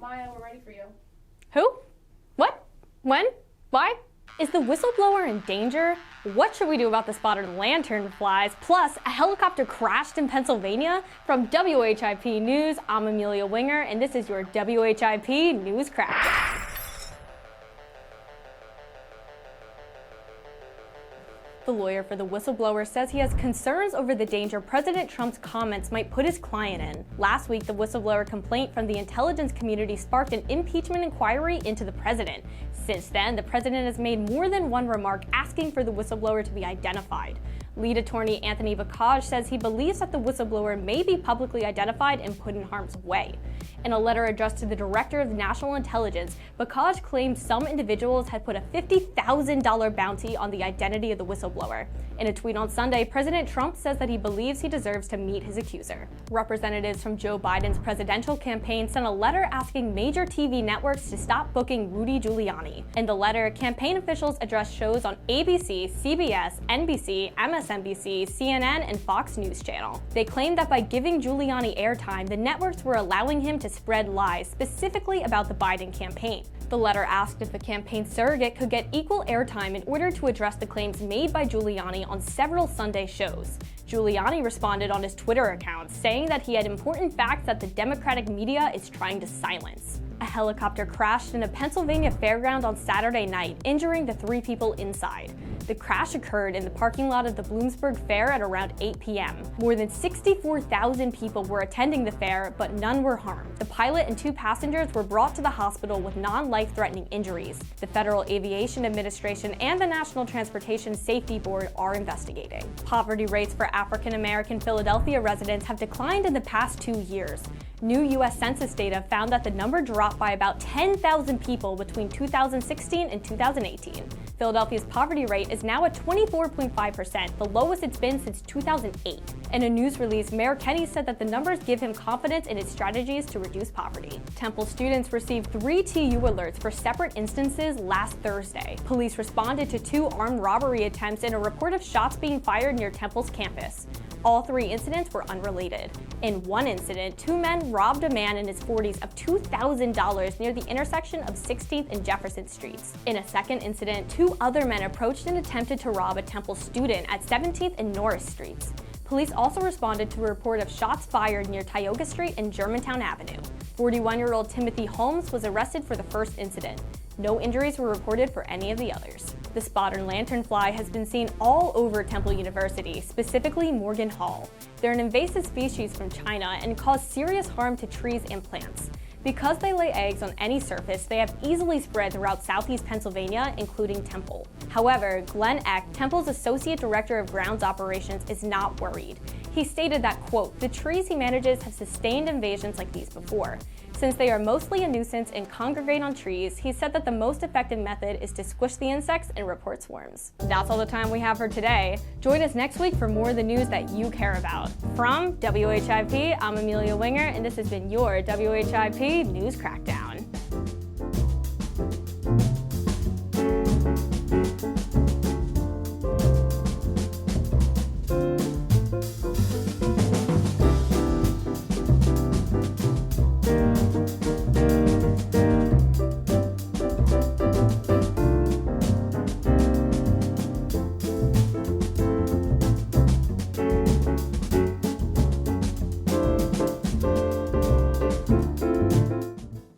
Maya, we're ready for you. Who? What? When? Why? Is the whistleblower in danger? What should we do about the spotted lanternflies? Plus, a helicopter crashed in Pennsylvania? From WHIP News, I'm Amelia Winger, and this is your WHIP News Crackdown. The lawyer for the whistleblower says he has concerns over the danger President Trump's comments might put his client in. Last week, the whistleblower complaint from the intelligence community sparked an impeachment inquiry into the president. Since then, the president has made more than one remark asking for the whistleblower to be identified. Lead attorney Anthony Bakaj says he believes that the whistleblower may be publicly identified and put in harm's way. In a letter addressed to the Director of National Intelligence, Bakaj claimed some individuals had put a $50,000 bounty on the identity of the whistleblower. In a tweet on Sunday, President Trump says that he believes he deserves to meet his accuser. Representatives from Joe Biden's presidential campaign sent a letter asking major TV networks to stop booking Rudy Giuliani. In the letter, campaign officials addressed shows on ABC, CBS, NBC, MSNBC, CNN, and Fox News Channel. They claimed that by giving Giuliani airtime, the networks were allowing him to spread lies, specifically about the Biden campaign. The letter asked if a campaign surrogate could get equal airtime in order to address the claims made by Giuliani on several Sunday shows. Giuliani responded on his Twitter account, saying that he had important facts that the Democratic media is trying to silence. A helicopter crashed in a Pennsylvania fairground on Saturday night, injuring the 3 people inside. The crash occurred in the parking lot of the Bloomsburg Fair at around 8 p.m. More than 64,000 people were attending the fair, but none were harmed. The pilot and 2 passengers were brought to the hospital with non-life-threatening injuries. The Federal Aviation Administration and the National Transportation Safety Board are investigating. Poverty rates for African-American Philadelphia residents have declined in the past 2 years. New U.S. Census data found that the number dropped by about 10,000 people between 2016 and 2018. Philadelphia's poverty rate is now at 24.5%, the lowest it's been since 2008. In a news release, Mayor Kenney said that the numbers give him confidence in its strategies to reduce poverty. Temple students received 3 TU alerts for separate instances last Thursday. Police responded to 2 armed robbery attempts and a report of shots being fired near Temple's campus. All 3 incidents were unrelated. In one incident, 2 men robbed a man in his 40s of $2,000 near the intersection of 16th and Jefferson Streets. In a second incident, 2 other men approached and attempted to rob a Temple student at 17th and Norris Streets. Police also responded to a report of shots fired near Tioga Street and Germantown Avenue. 41-year-old Timothy Holmes was arrested for the first incident. No injuries were reported for any of the others. The spotted lanternfly has been seen all over Temple University, specifically Morgan Hall. They're an invasive species from China and cause serious harm to trees and plants. Because they lay eggs on any surface, they have easily spread throughout southeast Pennsylvania, including Temple. However, Glenn Eck, Temple's Associate Director of Grounds Operations, is not worried. He stated that, quote, "The trees he manages have sustained invasions like these before. Since they are mostly a nuisance and congregate on trees, he said that the most effective method is to squish the insects and report swarms." That's all the time we have for today. Join us next week for more of the news that you care about. From WHIP, I'm Amelia Winger, and this has been your WHIP News Crackdown.